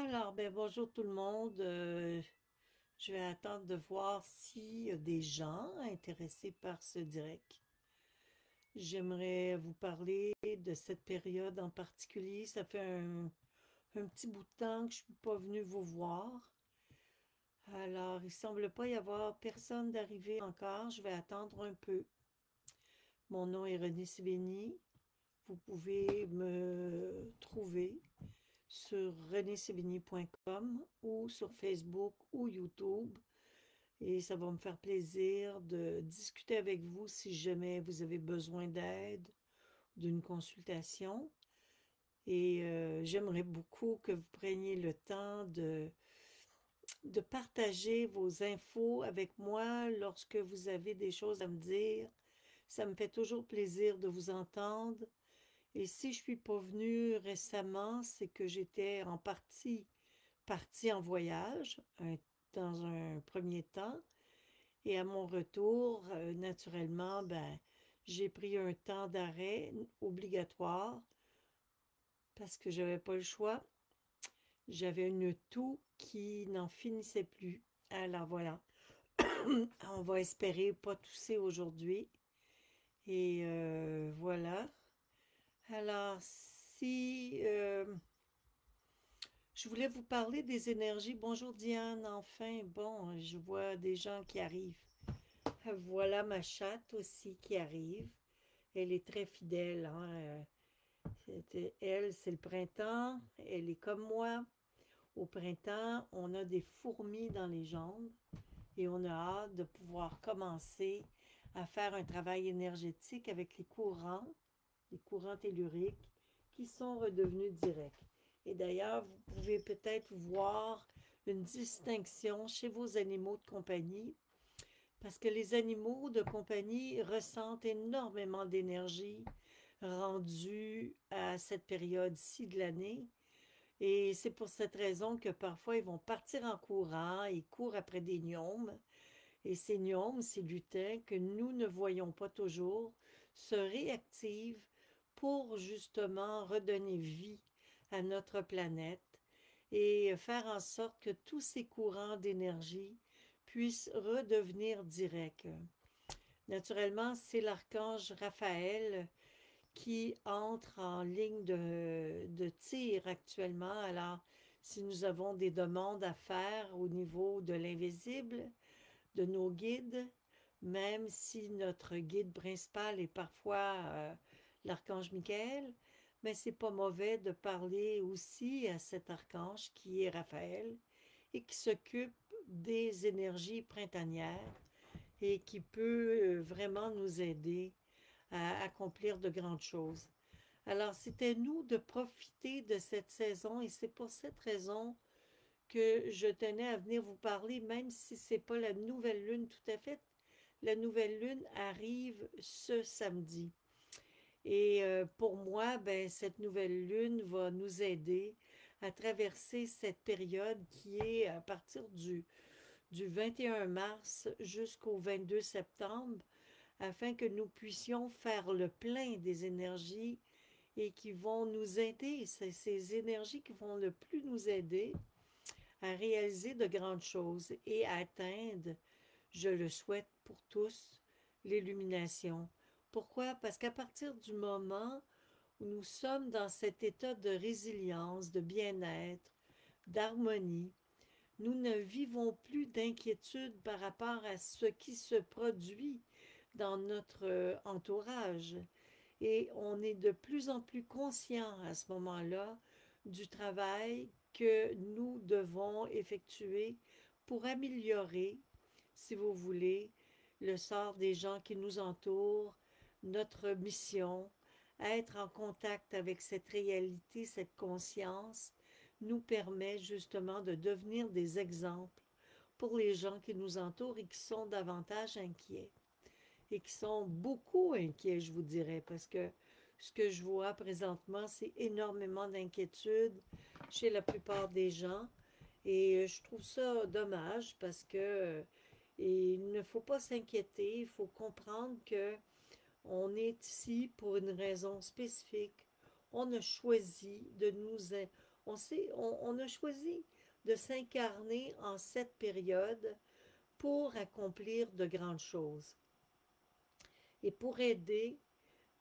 Alors, ben bonjour tout le monde. Je vais attendre de voir s'il y a des gens intéressés par ce direct. J'aimerais vous parler de cette période en particulier. Ça fait un petit bout de temps que je ne suis pas venue vous voir. Alors, il semble pas y avoir personne d'arrivé encore. Je vais attendre un peu. Mon nom est René Sibény. Vous pouvez me trouver sur renesébigny.com ou sur Facebook ou YouTube. Et ça va me faire plaisir de discuter avec vous si jamais vous avez besoin d'aide, d'une consultation. Et j'aimerais beaucoup que vous preniez le temps de partager vos infos avec moi lorsque vous avez des choses à me dire. Ça me fait toujours plaisir de vous entendre. Et si je suis pas venue récemment, c'est que j'étais en partie en voyage dans un premier temps. Et à mon retour, naturellement, ben, j'ai pris un temps d'arrêt obligatoire parce que j'avais pas le choix. J'avais une toux qui n'en finissait plus. Alors voilà, on va espérer pas tousser aujourd'hui. Et voilà. Alors, si je voulais vous parler des énergies. Bonjour Diane, enfin, bon, je vois des gens qui arrivent. Voilà ma chatte aussi qui arrive. Elle est très fidèle, hein. Elle, c'est le printemps. Elle est comme moi. Au printemps, on a des fourmis dans les jambes et on a hâte de pouvoir commencer à faire un travail énergétique avec les courants telluriques qui sont redevenus directs. Et d'ailleurs, vous pouvez peut-être voir une distinction chez vos animaux de compagnie parce que les animaux de compagnie ressentent énormément d'énergie rendue à cette période-ci de l'année. Et c'est pour cette raison que parfois ils vont partir en courant, ils courent après des gnomes. Et ces gnomes, ces lutins que nous ne voyons pas toujours, se réactivent pour justement redonner vie à notre planète et faire en sorte que tous ces courants d'énergie puissent redevenir directs. Naturellement, c'est l'archange Raphaël qui entre en ligne de tir actuellement. Alors, si nous avons des demandes à faire au niveau de l'invisible, de nos guides, même si notre guide principal est parfois l'archange Michael, mais c'est pas mauvais de parler aussi à cet archange qui est Raphaël et qui s'occupe des énergies printanières et qui peut vraiment nous aider à accomplir de grandes choses. Alors, c'était nous de profiter de cette saison et c'est pour cette raison que je tenais à venir vous parler, même si c'est pas la nouvelle lune tout à fait. La nouvelle lune arrive ce samedi. Et pour moi, ben, cette nouvelle lune va nous aider à traverser cette période qui est à partir du 21 mars jusqu'au 22 septembre, afin que nous puissions faire le plein des énergies et qui vont nous aider. C'est ces énergies qui vont le plus nous aider à réaliser de grandes choses et à atteindre, je le souhaite pour tous, l'illumination. Pourquoi? Parce qu'à partir du moment où nous sommes dans cet état de résilience, de bien-être, d'harmonie, nous ne vivons plus d'inquiétude par rapport à ce qui se produit dans notre entourage. Et on est de plus en plus conscient à ce moment-là du travail que nous devons effectuer pour améliorer, si vous voulez, le sort des gens qui nous entourent, notre mission, être en contact avec cette réalité, cette conscience, nous permet justement de devenir des exemples pour les gens qui nous entourent et qui sont davantage inquiets et qui sont beaucoup inquiets, je vous dirais, parce que ce que je vois présentement, c'est énormément d'inquiétude chez la plupart des gens. Et je trouve ça dommage parce que il ne faut pas s'inquiéter, il faut comprendre que on est ici pour une raison spécifique. On a choisi de nous, On a choisi de s'incarner en cette période pour accomplir de grandes choses et pour aider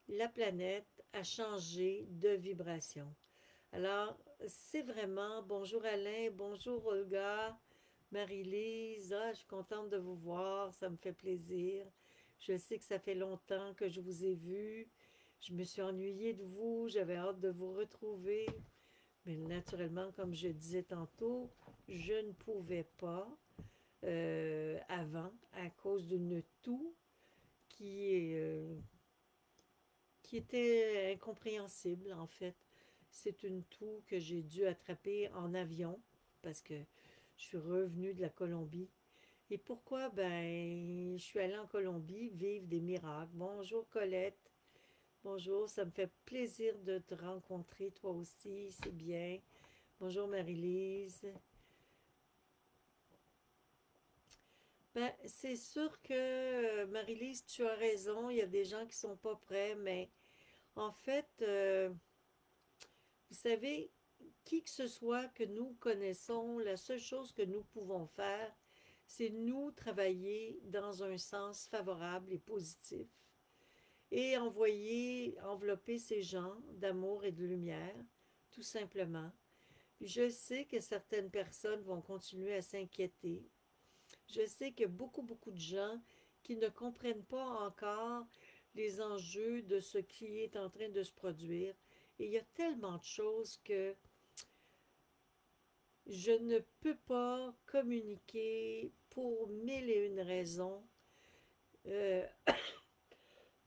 la planète à changer de vibration. Alors, c'est vraiment, bonjour Alain, bonjour Olga, Marie-Lise, je suis contente de vous voir, ça me fait plaisir. Je sais que ça fait longtemps que je vous ai vu. Je me suis ennuyée de vous, j'avais hâte de vous retrouver. Mais naturellement, comme je disais tantôt, je ne pouvais pas avant à cause d'une toux qui, euh, qui était incompréhensible en fait. C'est une toux que j'ai dû attraper en avion parce que je suis revenue de la Colombie. Et pourquoi? Ben, je suis allée en Colombie vivre des miracles. Bonjour Colette. Bonjour, ça me fait plaisir de te rencontrer toi aussi, c'est bien. Bonjour Marie-Lise. Ben, c'est sûr que Marie-Lise, tu as raison, il y a des gens qui sont pas prêts, mais en fait, vous savez, qui que ce soit que nous connaissons, la seule chose que nous pouvons faire, c'est nous travailler dans un sens favorable et positif et envoyer, envelopper ces gens d'amour et de lumière, tout simplement. Je sais que certaines personnes vont continuer à s'inquiéter. Je sais qu'il y a beaucoup, beaucoup de gens qui ne comprennent pas encore les enjeux de ce qui est en train de se produire. Et il y a tellement de choses que je ne peux pas communiquer pour mille et une raisons. Euh,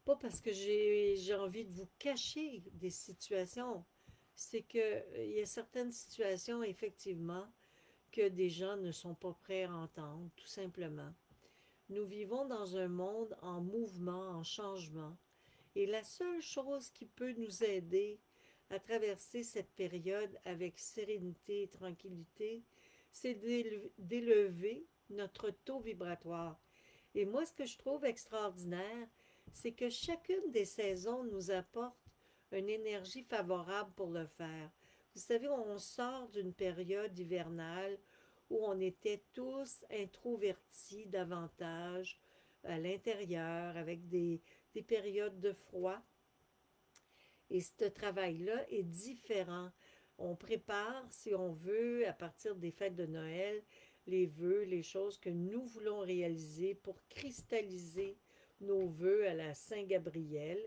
Pas parce que j'ai envie de vous cacher des situations. C'est que il y a certaines situations, effectivement, que des gens ne sont pas prêts à entendre, tout simplement. Nous vivons dans un monde en mouvement, en changement. Et la seule chose qui peut nous aider à traverser cette période avec sérénité et tranquillité, c'est d'élever notre taux vibratoire. Et moi, ce que je trouve extraordinaire, c'est que chacune des saisons nous apporte une énergie favorable pour le faire. Vous savez, on sort d'une période hivernale où on était tous introvertis davantage à l'intérieur, avec des périodes de froid. Et ce travail-là est différent. On prépare, si on veut, à partir des fêtes de Noël, les vœux, les choses que nous voulons réaliser pour cristalliser nos vœux à la Saint-Gabriel.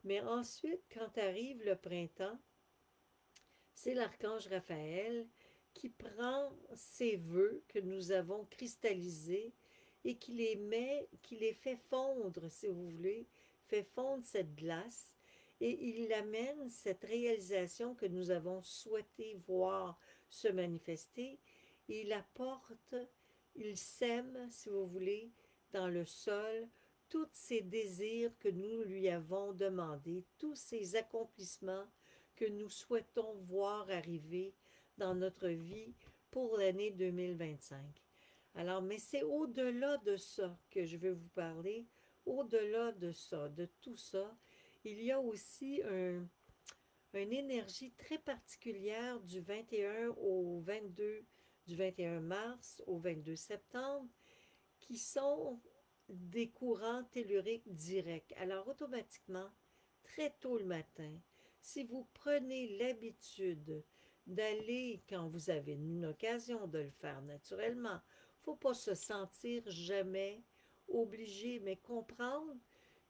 Mais ensuite, quand arrive le printemps, c'est l'archange Raphaël qui prend ces vœux que nous avons cristallisés et qui les met, qui les fait fondre, si vous voulez, fait fondre cette glace et il amène cette réalisation que nous avons souhaité voir se manifester. Il apporte, il sème, si vous voulez, dans le sol tous ces désirs que nous lui avons demandés, tous ces accomplissements que nous souhaitons voir arriver dans notre vie pour l'année 2025. Alors, mais c'est au-delà de ça que je veux vous parler, au-delà de ça, de tout ça, il y a aussi une énergie très particulière du 21 au 22, du 21 mars au 22 septembre, qui sont des courants telluriques directs. Alors, automatiquement, très tôt le matin, si vous prenez l'habitude d'aller quand vous avez une occasion de le faire naturellement, il ne faut pas se sentir jamais obligé, mais comprendre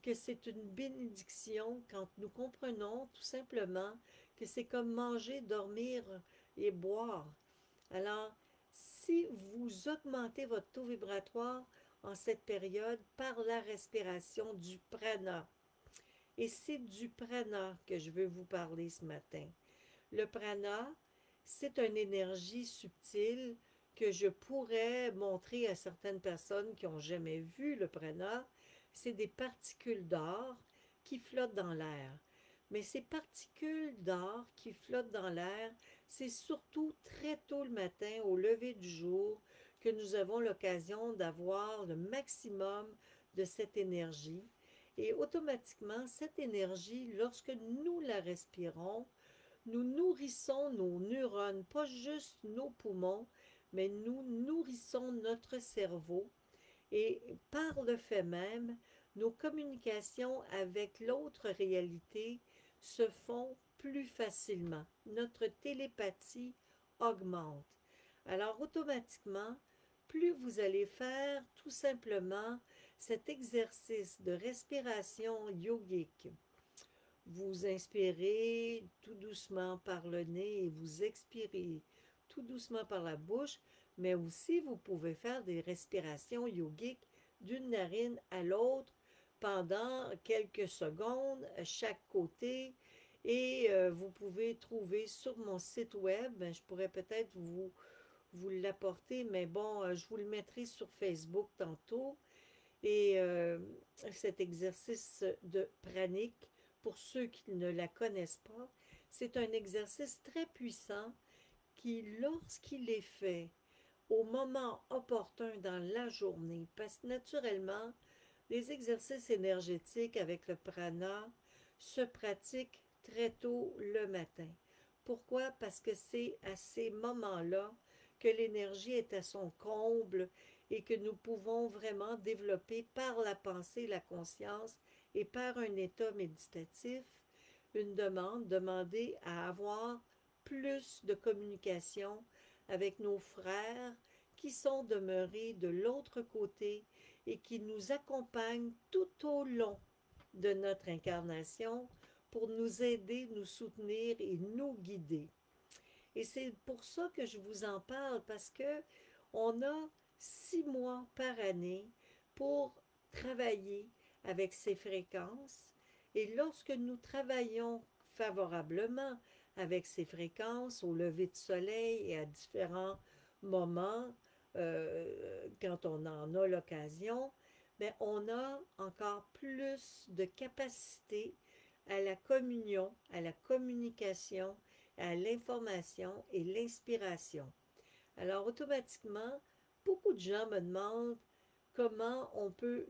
que c'est une bénédiction quand nous comprenons tout simplement que c'est comme manger, dormir et boire. Alors, si vous augmentez votre taux vibratoire en cette période par la respiration du prana, et c'est du prana que je veux vous parler ce matin. Le prana, c'est une énergie subtile que je pourrais montrer à certaines personnes qui n'ont jamais vu le prana. C'est des particules d'or qui flottent dans l'air. Mais ces particules d'or qui flottent dans l'air, c'est surtout très tôt le matin, au lever du jour, que nous avons l'occasion d'avoir le maximum de cette énergie. Et automatiquement, cette énergie, lorsque nous la respirons, Nous nourrissons nos neurones, pas juste nos poumons, mais nous nourrissons notre cerveau et par le fait même, nos communications avec l'autre réalité se font plus facilement. Notre télépathie augmente. Alors automatiquement, plus vous allez faire tout simplement cet exercice de respiration yogique, vous inspirez tout doucement par le nez et vous expirez tout doucement par la bouche, mais aussi vous pouvez faire des respirations yogiques d'une narine à l'autre pendant quelques secondes à chaque côté. Et vous pouvez trouver sur mon site web, je pourrais peut-être vous l'apporter, mais bon, je vous le mettrai sur Facebook tantôt. Et cet exercice de pranique, pour ceux qui ne la connaissent pas, c'est un exercice très puissant qui, lorsqu'il est fait au moment opportun dans la journée, parce que naturellement, les exercices énergétiques avec le prana se pratiquent très tôt le matin. Pourquoi? Parce que c'est à ces moments-là que l'énergie est à son comble et que nous pouvons vraiment développer par la pensée, la conscience et par un état méditatif une demande, demander à avoir plus de communication avec nos frères qui sont demeurés de l'autre côté et qui nous accompagnent tout au long de notre incarnation pour nous aider, nous soutenir et nous guider. Et c'est pour ça que je vous en parle, parce que on a 6 mois par année pour travailler avec ces fréquences. Et lorsque nous travaillons favorablement avec ces fréquences au lever de soleil et à différents moments, quand on en a l'occasion, mais on a encore plus de capacité à la communion, à la communication, à l'information et l'inspiration. Alors automatiquement, beaucoup de gens me demandent comment on peut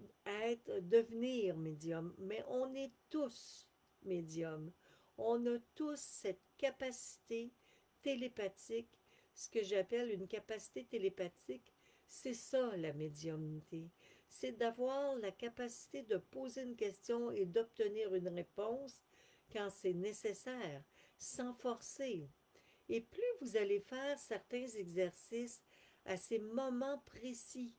devenir médium, mais on est tous médiums. On a tous cette capacité télépathique, ce que j'appelle une capacité télépathique, c'est ça la médiumnité. C'est d'avoir la capacité de poser une question et d'obtenir une réponse quand c'est nécessaire, sans forcer. Et plus vous allez faire certains exercices à ces moments précis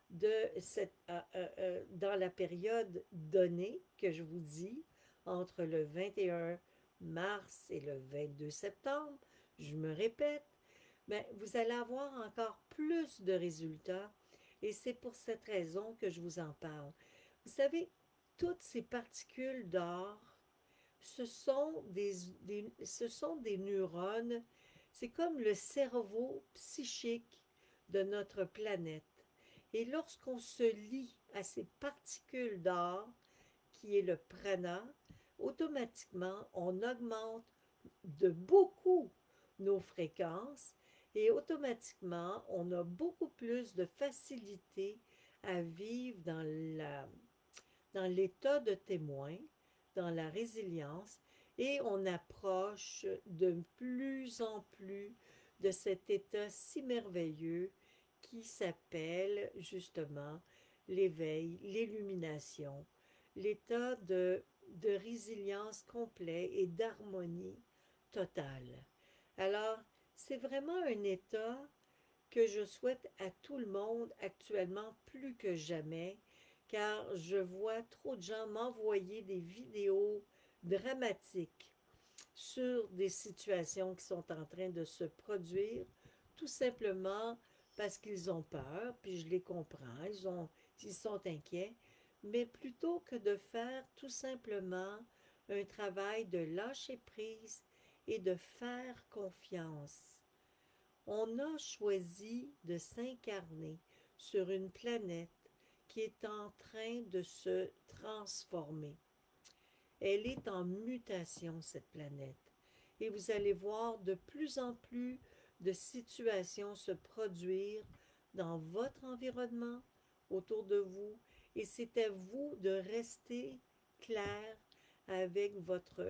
dans la période donnée que je vous dis, entre le 21 mars et le 22 septembre, je me répète, mais vous allez avoir encore plus de résultats et c'est pour cette raison que je vous en parle. Vous savez, toutes ces particules d'or, ce sont des neurones, c'est comme le cerveau psychique de notre planète. Et lorsqu'on se lie à ces particules d'or, qui est le prana, automatiquement, on augmente de beaucoup nos fréquences et automatiquement, on a beaucoup plus de facilité à vivre dans l'état de témoin, dans la résilience, et on approche de plus en plus de cet état si merveilleux qui s'appelle justement l'éveil, l'illumination, l'état de résilience complet et d'harmonie totale. Alors, c'est vraiment un état que je souhaite à tout le monde actuellement plus que jamais, car je vois trop de gens m'envoyer des vidéos dramatiques sur des situations qui sont en train de se produire, tout simplement parce qu'ils ont peur, puis je les comprends, ils sont inquiets, mais plutôt que de faire tout simplement un travail de lâcher prise et de faire confiance. On a choisi de s'incarner sur une planète qui est en train de se transformer. Elle est en mutation, cette planète. Et vous allez voir de plus en plus de situations se produire dans votre environnement, autour de vous. Et c'est à vous de rester clair avec votre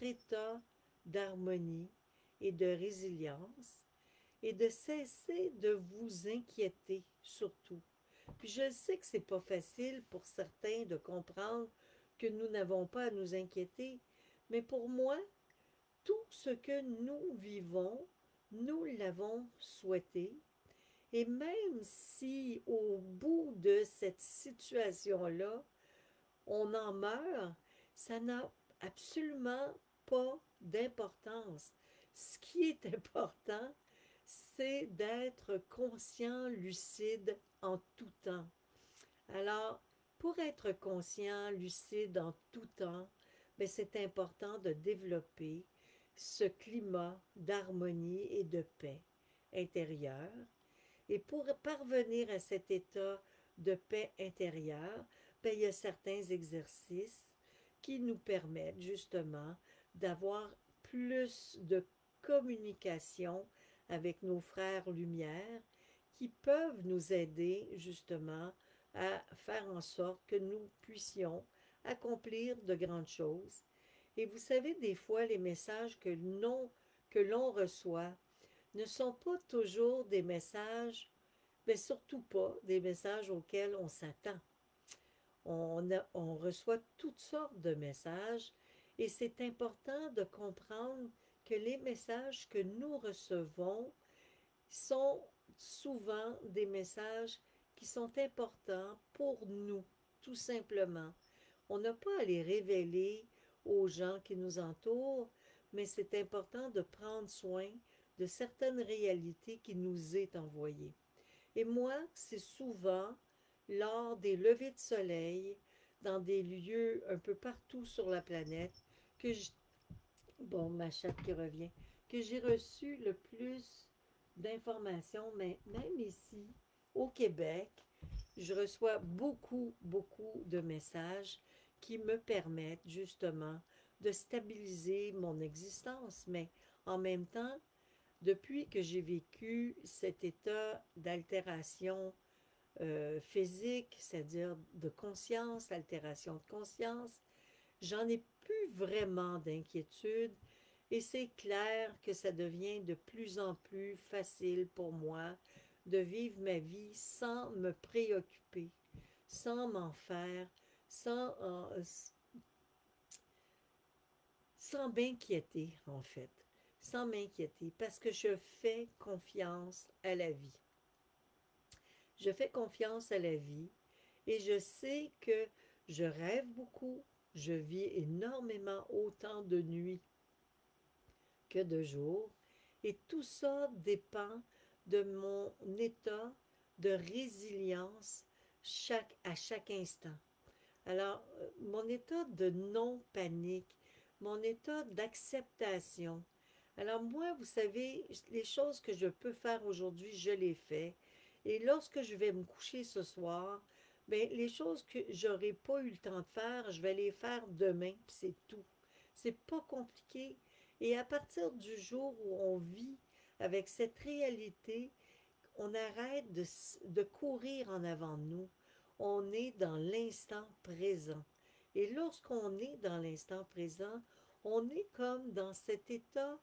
état d'harmonie et de résilience et de cesser de vous inquiéter surtout. Puis je sais que c'est pas facile pour certains de comprendre que nous n'avons pas à nous inquiéter, mais pour moi, tout ce que nous vivons, nous l'avons souhaité. Et même si au bout de cette situation-là, on en meurt, ça n'a absolument pas d'importance. Ce qui est important, c'est d'être conscient, lucide en tout temps. Alors, pour être conscient, lucide en tout temps, ben, c'est important de développer ce climat d'harmonie et de paix intérieure. Et pour parvenir à cet état de paix intérieure, ben, il y a certains exercices qui nous permettent justement d'avoir plus de communication avec nos frères lumière qui peuvent nous aider justement à faire en sorte que nous puissions accomplir de grandes choses. Et vous savez, des fois, les messages que l'on reçoit ne sont pas toujours des messages, mais surtout pas des messages auxquels on s'attend. On reçoit toutes sortes de messages et c'est important de comprendre que les messages que nous recevons sont souvent des messages qui sont importants pour nous, tout simplement. On n'a pas à les révéler aux gens qui nous entourent, mais c'est important de prendre soin de certaines réalités qui nous est envoyées. Et moi, c'est souvent lors des levées de soleil, dans des lieux un peu partout sur la planète, que je... Bon, ma chatte qui revient, que j'ai reçu le plus d'informations, mais même ici, au Québec, je reçois beaucoup, beaucoup de messages qui me permettent justement de stabiliser mon existence. Mais en même temps, depuis que j'ai vécu cet état d'altération physique, c'est-à-dire de conscience, altération de conscience, j'en ai plus vraiment d'inquiétude et c'est clair que ça devient de plus en plus facile pour moi de vivre ma vie sans me préoccuper, sans m'en faire, sans, sans m'inquiéter en fait, sans m'inquiéter parce que je fais confiance à la vie. Je fais confiance à la vie et je sais que je rêve beaucoup, je vis énormément autant de nuits que de jours et tout ça dépend de mon état de résilience à chaque instant. Alors, mon état de non-panique, mon état d'acceptation. Alors moi, vous savez, les choses que je peux faire aujourd'hui, je les fais. Et lorsque je vais me coucher ce soir, ben, les choses que j'aurais pas eu le temps de faire, je vais les faire demain, puis c'est tout. C'est pas compliqué. Et à partir du jour où on vit avec cette réalité, on arrête de courir en avant de nous. On est dans l'instant présent. Et lorsqu'on est dans l'instant présent, on est comme dans cet état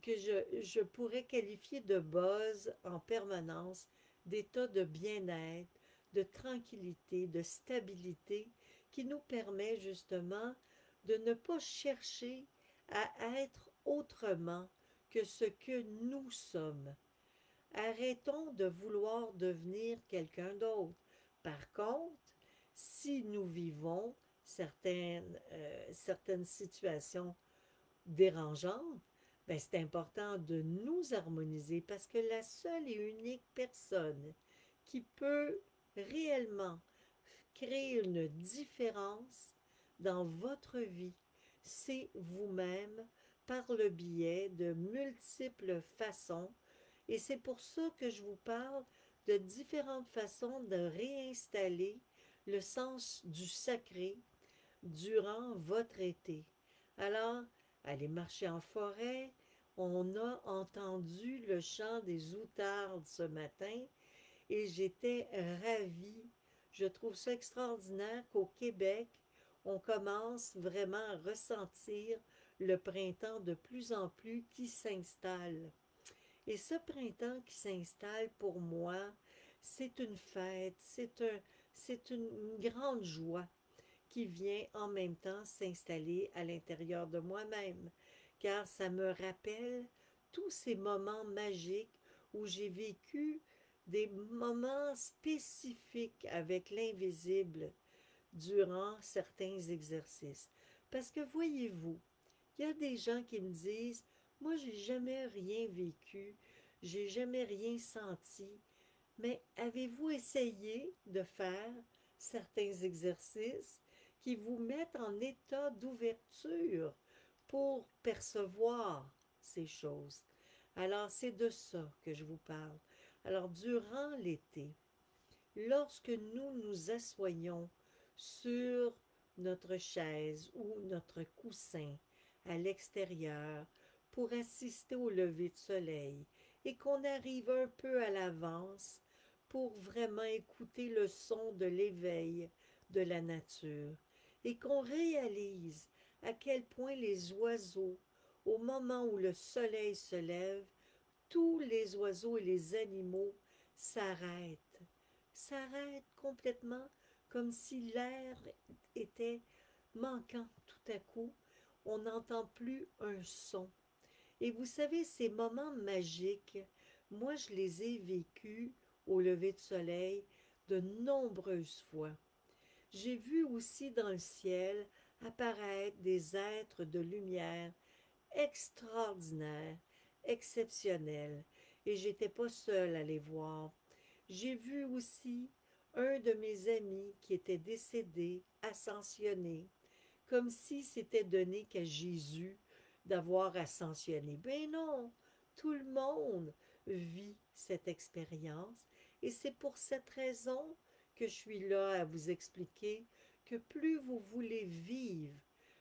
que je pourrais qualifier de buzz en permanence, d'état de bien-être, de tranquillité, de stabilité, qui nous permet justement de ne pas chercher à être autrement que ce que nous sommes. Arrêtons de vouloir devenir quelqu'un d'autre. Par contre, si nous vivons certaines situations dérangeantes, ben c'est important de nous harmoniser parce que la seule et unique personne qui peut réellement créer une différence dans votre vie, c'est vous-même par le biais de multiples façons. Et c'est pour ça que je vous parle de différentes façons de réinstaller le sens du sacré durant votre été. Alors, allez marcher en forêt. On a entendu le chant des outardes ce matin et j'étais ravie. Je trouve ça extraordinaire qu'au Québec, on commence vraiment à ressentir le printemps de plus en plus qui s'installe. Et ce printemps qui s'installe pour moi, c'est une fête, c'est une grande joie qui vient en même temps s'installer à l'intérieur de moi-même, car ça me rappelle tous ces moments magiques où j'ai vécu des moments spécifiques avec l'invisible durant certains exercices. Parce que voyez-vous, il y a des gens qui me disent, moi j'ai jamais rien vécu, j'ai jamais rien senti, mais avez-vous essayé de faire certains exercices qui vous mettent en état d'ouverture pour percevoir ces choses? Alors, c'est de ça que je vous parle. Alors, durant l'été, lorsque nous nous assoyons sur notre chaise ou notre coussin à l'extérieur pour assister au lever de soleil et qu'on arrive un peu à l'avance pour vraiment écouter le son de l'éveil de la nature et qu'on réalise à quel point les oiseaux, au moment où le soleil se lève, tous les oiseaux et les animaux s'arrêtent, s'arrêtent complètement comme si l'air était manquant tout à coup. On n'entend plus un son. Et vous savez, ces moments magiques, moi je les ai vécus au lever de soleil de nombreuses fois. J'ai vu aussi dans le ciel apparaître des êtres de lumière extraordinaires, exceptionnels, et j'étais pas seule à les voir. J'ai vu aussi un de mes amis qui était décédé, ascensionné, comme si c'était donné qu'à Jésus d'avoir ascensionné. Ben non, tout le monde vit cette expérience et c'est pour cette raison que je suis là à vous expliquer que plus vous voulez vivre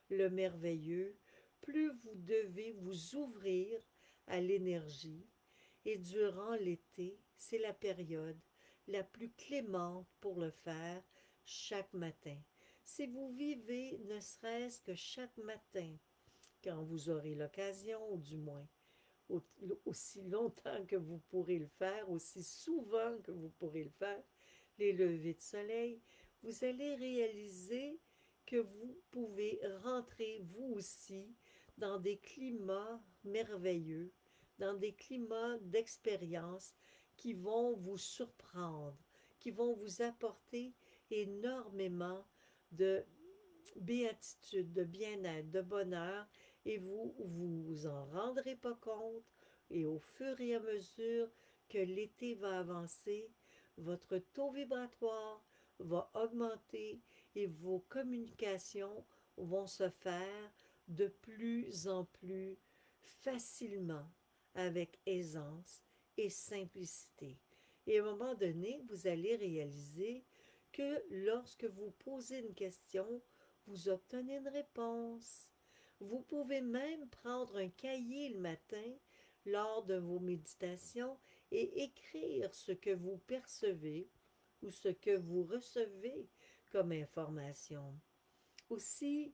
le merveilleux, plus vous devez vous ouvrir à l'énergie. Et durant l'été, c'est la période la plus clémente pour le faire chaque matin. Si vous vivez ne serait-ce que chaque matin, quand vous aurez l'occasion, ou du moins aussi longtemps que vous pourrez le faire, aussi souvent que vous pourrez le faire, les levées de soleil, vous allez réaliser que vous pouvez rentrer vous aussi dans des climats merveilleux, dans des climats d'expérience qui vont vous surprendre, qui vont vous apporter énormément de béatitude, de bien-être, de bonheur, et vous vous en rendrez pas compte, et au fur et à mesure que l'été va avancer, votre taux vibratoire va augmenter et vos communications vont se faire de plus en plus facilement, avec aisance et simplicité. Et à un moment donné, vous allez réaliser que lorsque vous posez une question, vous obtenez une réponse. Vous pouvez même prendre un cahier le matin lors de vos méditations et écrire ce que vous percevez ou ce que vous recevez comme information. Aussi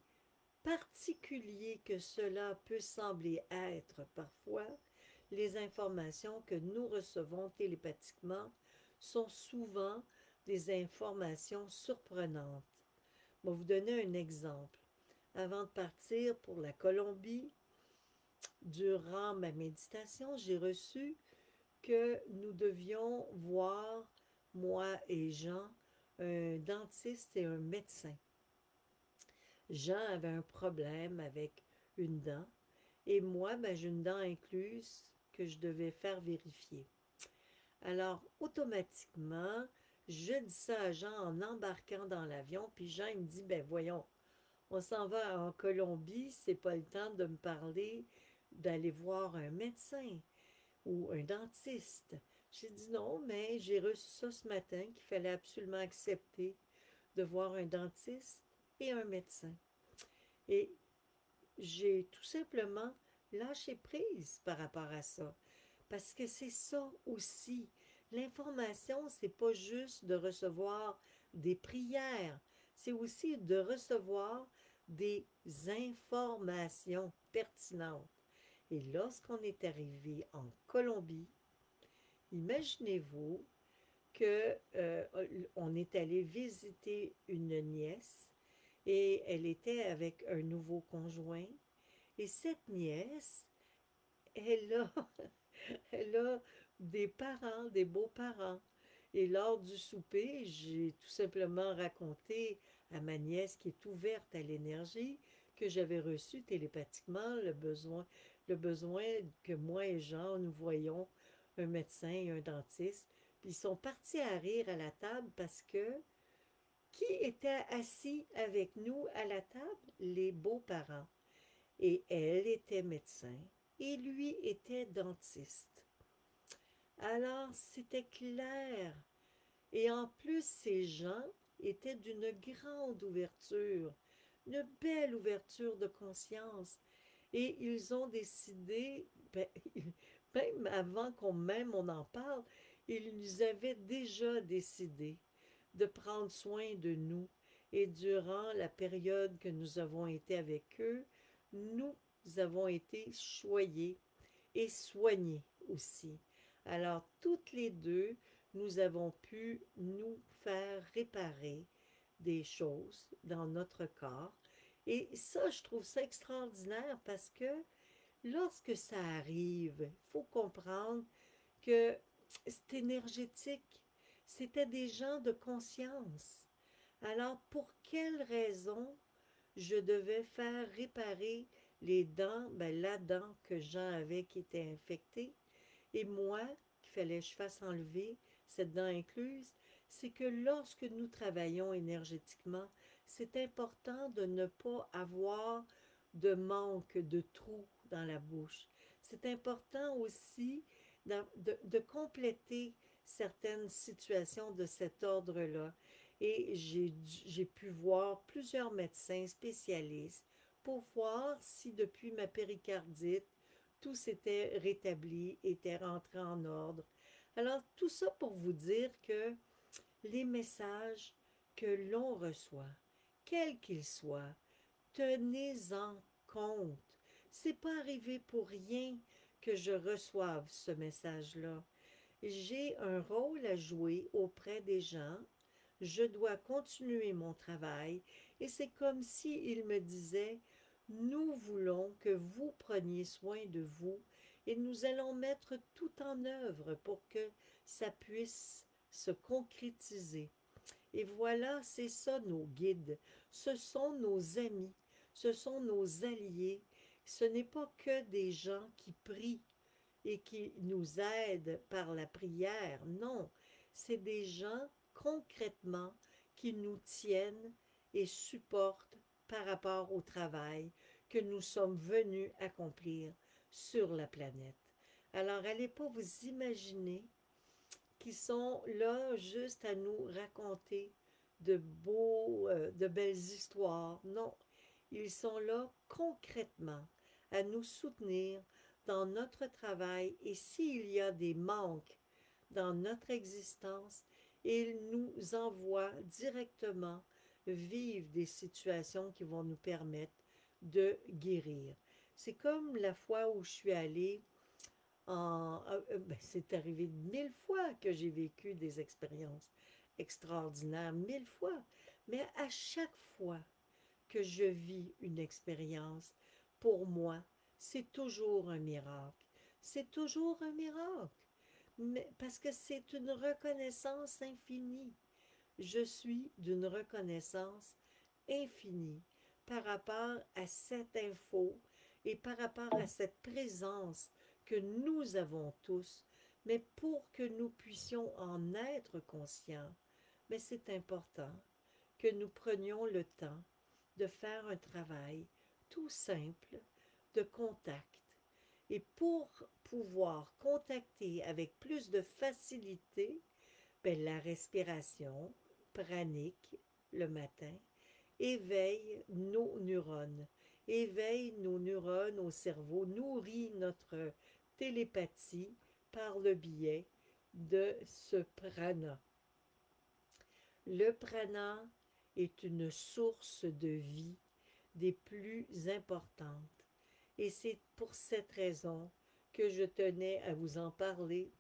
particulier que cela peut sembler être parfois, les informations que nous recevons télépathiquement sont souvent des informations surprenantes. Je vais vous donner un exemple. Avant de partir pour la Colombie, durant ma méditation, j'ai reçu que nous devions voir, moi et Jean, un dentiste et un médecin. Jean avait un problème avec une dent et moi, ben, j'ai une dent incluse que je devais faire vérifier. Alors, automatiquement, je dis ça à Jean en embarquant dans l'avion, puis Jean il me dit, ben voyons, on s'en va en Colombie, c'est pas le temps de me parler d'aller voir un médecin ou un dentiste. J'ai dit non, mais j'ai reçu ça ce matin qu'il fallait absolument accepter de voir un dentiste et un médecin. Et j'ai tout simplement lâché prise par rapport à ça. Parce que c'est ça aussi. L'information, c'est pas juste de recevoir des prières, c'est aussi de recevoir des informations pertinentes. Et lorsqu'on est arrivé en Colombie, imaginez-vous que on est allé visiter une nièce et elle était avec un nouveau conjoint. Et cette nièce, elle a, elle a des parents, des beaux-parents. Et lors du souper, j'ai tout simplement raconté à ma nièce qui est ouverte à l'énergie que j'avais reçu télépathiquement le besoin que moi et Jean, nous voyons un médecin et un dentiste. Puis ils sont partis à rire à la table parce que qui était assis avec nous à la table? Les beaux-parents. Et elle était médecin et lui était dentiste. Alors c'était clair. Et en plus, ces gens étaient d'une grande ouverture, une belle ouverture de conscience. Et ils ont décidé, ben, même avant qu'on même on en parle, ils avaient déjà décidé de prendre soin de nous. Et durant la période que nous avons été avec eux, nous avons été choyés et soignés aussi. Alors, toutes les deux, nous avons pu nous faire réparer des choses dans notre corps. Et ça, je trouve ça extraordinaire parce que lorsque ça arrive, il faut comprendre que c'est énergétique. C'était des gens de conscience. Alors, pour quelle raison je devais faire réparer les dents, ben, la dent que Jean avait qui était infectée, et moi, qu'il fallait que je fasse enlever cette dent incluse, c'est que lorsque nous travaillons énergétiquement, c'est important de ne pas avoir de manque, de trous dans la bouche. C'est important aussi de compléter certaines situations de cet ordre-là. Et j'ai pu voir plusieurs médecins spécialistes pour voir si depuis ma péricardite, tout s'était rétabli, était rentré en ordre. Alors, tout ça pour vous dire que les messages que l'on reçoit, quels qu'ils soient, tenez-en compte. C'est pas arrivé pour rien que je reçoive ce message-là. J'ai un rôle à jouer auprès des gens. Je dois continuer mon travail et c'est comme s'il me disait, nous voulons que vous preniez soin de vous et nous allons mettre tout en œuvre pour que ça puisse se concrétiser. Et voilà, c'est ça nos guides, ce sont nos amis, ce sont nos alliés. Ce n'est pas que des gens qui prient et qui nous aident par la prière, non, c'est des gens concrètement qui nous tiennent et supportent par rapport au travail que nous sommes venus accomplir sur la planète. Alors, allez pas vous imaginer qui sont là juste à nous raconter de belles histoires. Non, ils sont là concrètement à nous soutenir dans notre travail et s'il y a des manques dans notre existence, ils nous envoient directement vivre des situations qui vont nous permettre de guérir. C'est comme la fois où je suis allée ben, c'est arrivé 1000 fois que j'ai vécu des expériences extraordinaires, 1000 fois. Mais à chaque fois que je vis une expérience, pour moi, c'est toujours un miracle. C'est toujours un miracle. Mais, parce que c'est une reconnaissance infinie. Je suis d'une reconnaissance infinie par rapport à cette info et par rapport à cette présence que nous avons tous, mais pour que nous puissions en être conscients, mais c'est important que nous prenions le temps de faire un travail tout simple de contact. Et pour pouvoir contacter avec plus de facilité, ben, la respiration pranique le matin éveille nos neurones au cerveau, nourrit notre télépathie par le biais de ce prana. Le prana est une source de vie, des plus importantes. Et c'est pour cette raison que je tenais à vous en parler,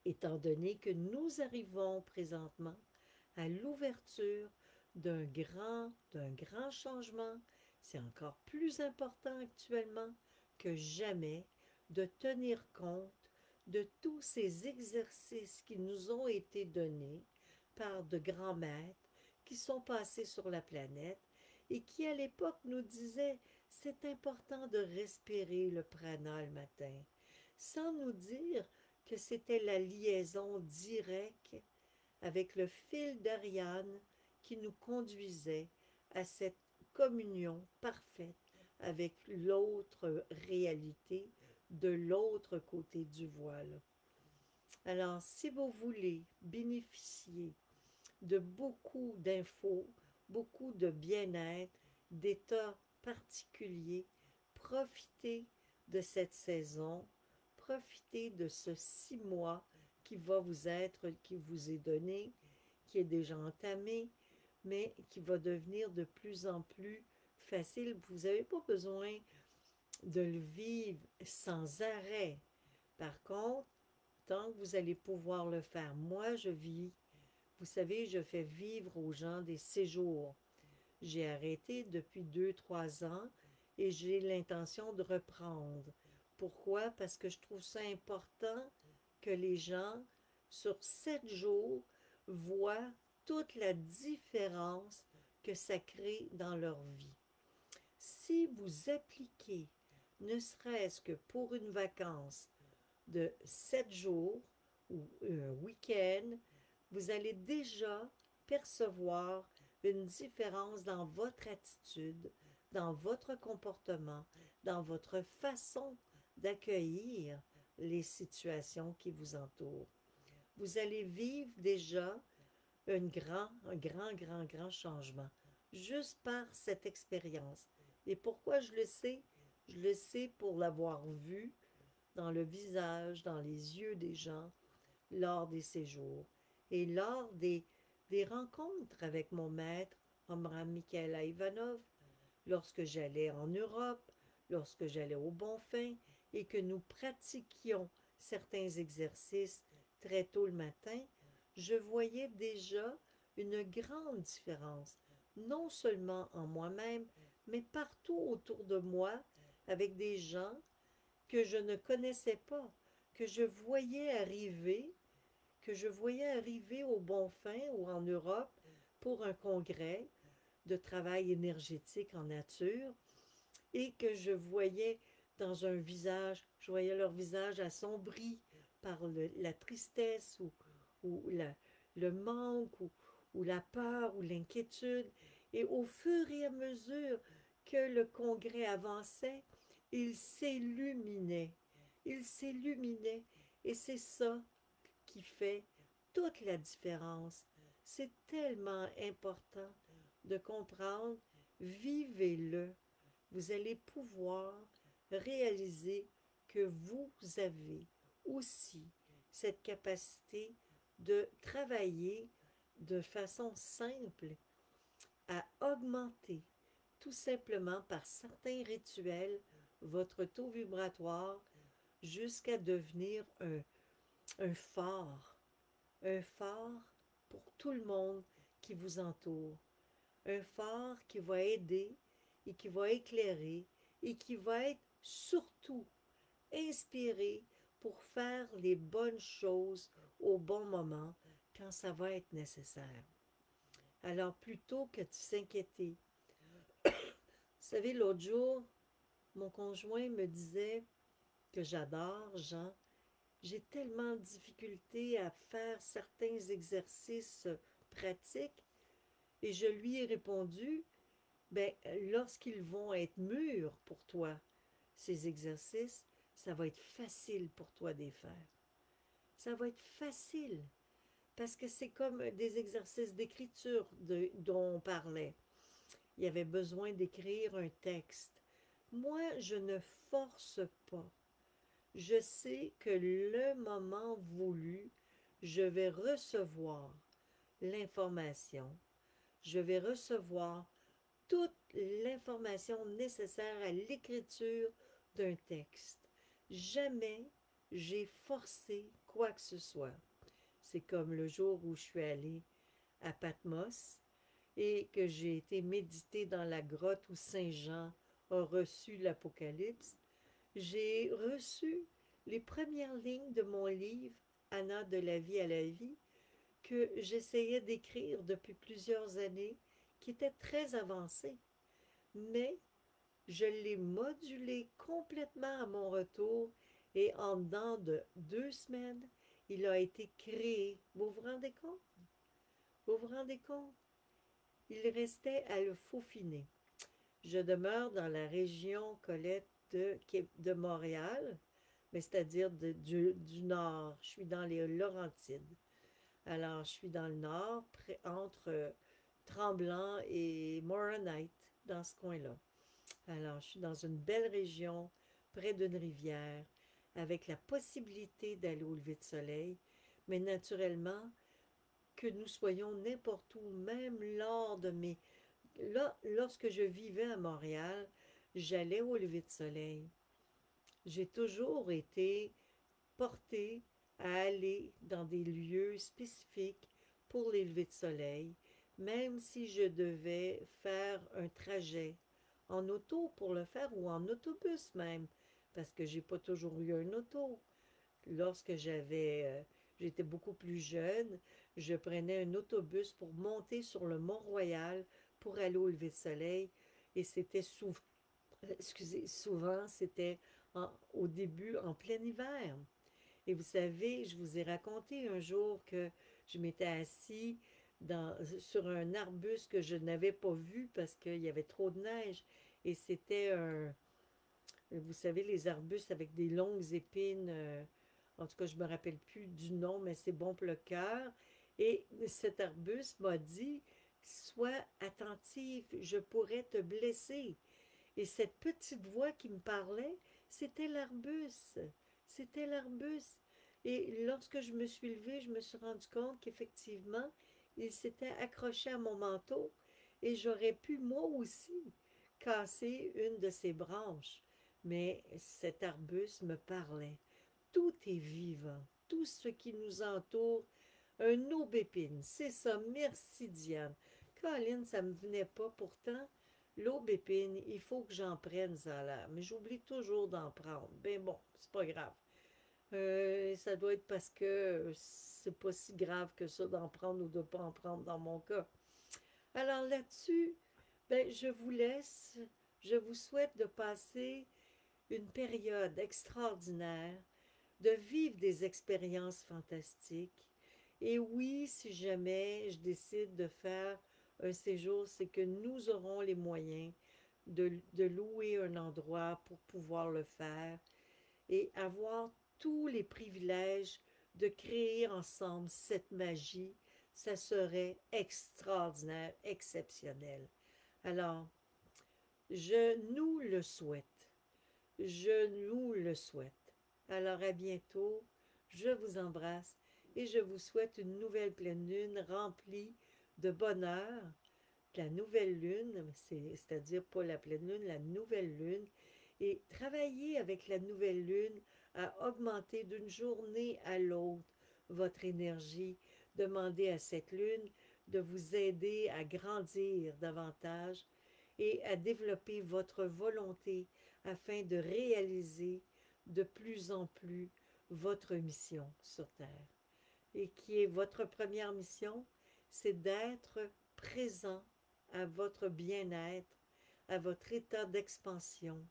étant donné que nous arrivons présentement à l'ouverture d'un grand changement. C'est encore plus important actuellement que jamais de tenir compte de tous ces exercices qui nous ont été donnés par de grands maîtres qui sont passés sur la planète et qui à l'époque nous disaient c'est important de respirer le prana le matin, sans nous dire que c'était la liaison directe avec le fil d'Ariane qui nous conduisait à cette communion parfaite avec l'autre réalité de l'autre côté du voile. Alors, si vous voulez bénéficier de beaucoup d'infos, beaucoup de bien-être, d'états particuliers, profitez de cette saison, profitez de ce 6 mois qui vous est donné, qui est déjà entamé, mais qui va devenir de plus en plus facile. Vous n'avez pas besoin de le vivre sans arrêt. Par contre, tant que vous allez pouvoir le faire, moi je vis, vous savez, je fais vivre aux gens des séjours. J'ai arrêté depuis 2, 3 ans et j'ai l'intention de reprendre. Pourquoi? Parce que je trouve ça important que les gens, sur 7 jours, voient toute la différence que ça crée dans leur vie. Si vous appliquez, ne serait-ce que pour une vacance de 7 jours ou un week-end, vous allez déjà percevoir une différence dans votre attitude, dans votre comportement, dans votre façon d'accueillir les situations qui vous entourent. Vous allez vivre déjà un grand changement, juste par cette expérience. Et pourquoi je le sais? Je le sais pour l'avoir vu dans le visage, dans les yeux des gens, lors des séjours et lors des rencontres avec mon maître, Omram Mikhaëla Ivanov, lorsque j'allais en Europe, lorsque j'allais au Bonfim et que nous pratiquions certains exercices très tôt le matin, je voyais déjà une grande différence, non seulement en moi-même, mais partout autour de moi, avec des gens que je ne connaissais pas, que je voyais arriver, que je voyais arriver au Bonfim ou en Europe pour un congrès de travail énergétique en nature et que je voyais dans un visage, je voyais leur visage assombri par la tristesse ou le manque ou la peur ou l'inquiétude. Et au fur et à mesure que le congrès avançait, il s'illuminait. Il s'illuminait. Et c'est ça qui fait toute la différence. C'est tellement important de comprendre, vivez-le. Vous allez pouvoir réaliser que vous avez aussi cette capacité de travailler de façon simple à augmenter tout simplement par certains rituels votre taux vibratoire jusqu'à devenir un phare pour tout le monde qui vous entoure, un phare qui va aider et qui va éclairer et qui va être surtout inspiré pour faire les bonnes choses au bon moment quand ça va être nécessaire. Alors plutôt que de s'inquiéter, vous savez, l'autre jour, mon conjoint me disait que j'adore, Jean, j'ai tellement de difficulté à faire certains exercices pratiques et je lui ai répondu, ben, lorsqu'ils vont être mûrs pour toi, ces exercices, ça va être facile pour toi de les faire. Ça va être facile parce que c'est comme des exercices d'écriture dont on parlait. Il y avait besoin d'écrire un texte. Moi, je ne force pas. Je sais que le moment voulu, je vais recevoir l'information, je vais recevoir toute l'information nécessaire à l'écriture d'un texte. Jamais j'ai forcé quoi que ce soit. C'est comme le jour où je suis allée à Patmos et que j'ai été méditer dans la grotte où Saint Jean a reçu l'Apocalypse. J'ai reçu les premières lignes de mon livre Anna de la vie à la vie que j'essayais d'écrire depuis plusieurs années, qui était très avancé. Mais je l'ai modulé complètement à mon retour et en dedans de 2 semaines, il a été créé. Vous vous rendez compte? Vous vous rendez compte? Il restait à le faufiner. Je demeure dans la région, Colette, de Montréal, mais c'est-à-dire du nord. Je suis dans les Laurentides. Alors, je suis dans le nord, entre Tremblant et Moronite, dans ce coin-là. Alors, je suis dans une belle région, près d'une rivière, avec la possibilité d'aller au lever de soleil, mais naturellement, que nous soyons n'importe où, même lors de mes... Là, lorsque je vivais à Montréal, j'allais au lever de soleil. J'ai toujours été portée à aller dans des lieux spécifiques pour les levées de soleil, même si je devais faire un trajet en auto pour le faire ou en autobus même, parce que j'ai pas toujours eu un auto. Lorsque j'étais beaucoup plus jeune, je prenais un autobus pour monter sur le Mont-Royal pour aller au lever de soleil et c'était souvent c'était au début en plein hiver. Et vous savez, je vous ai raconté un jour que je m'étais assis sur un arbuste que je n'avais pas vu parce qu'il y avait trop de neige. Et c'était vous savez, les arbustes avec des longues épines. En tout cas, je ne me rappelle plus du nom, mais c'est bon pour le cœur. Et cet arbuste m'a dit, sois attentif, je pourrais te blesser. Et cette petite voix qui me parlait, c'était l'arbuste. C'était l'arbuste. Et lorsque je me suis levée, je me suis rendu compte qu'effectivement, il s'était accroché à mon manteau et j'aurais pu moi aussi casser une de ses branches. Mais cet arbuste me parlait. Tout est vivant, tout ce qui nous entoure, un aubépine, c'est ça, merci Diane. Colin, ça me venait pas, pourtant, l'aubépine, il faut que j'en prenne, ça a l'air, mais j'oublie toujours d'en prendre. Ben bon, c'est pas grave. Ça doit être parce que c'est pas si grave que ça d'en prendre ou de pas en prendre dans mon cas. Alors là-dessus, ben, je vous laisse. Je vous souhaite de passer une période extraordinaire, de vivre des expériences fantastiques. Et oui, si jamais je décide de faire un séjour, c'est que nous aurons les moyens de louer un endroit pour pouvoir le faire et avoir tous les privilèges de créer ensemble cette magie. Ça serait extraordinaire, exceptionnel. Alors, je nous le souhaite. Je nous le souhaite. Alors à bientôt, je vous embrasse et je vous souhaite une nouvelle pleine lune remplie de bonheur. La nouvelle lune, c'est-à-dire pas la pleine lune, la nouvelle lune, et travaillez avec la nouvelle lune à augmenter d'une journée à l'autre votre énergie. Demandez à cette lune de vous aider à grandir davantage et à développer votre volonté afin de réaliser de plus en plus votre mission sur Terre. Et qui est votre première mission, c'est d'être présent à votre bien-être, à votre état d'expansion,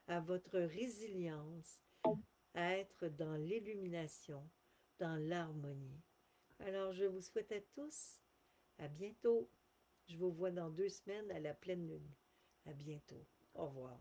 à votre résilience, à être dans l'illumination, dans l'harmonie. Alors, je vous souhaite à tous à bientôt. Je vous vois dans 2 semaines à la pleine lune. À bientôt. Au revoir.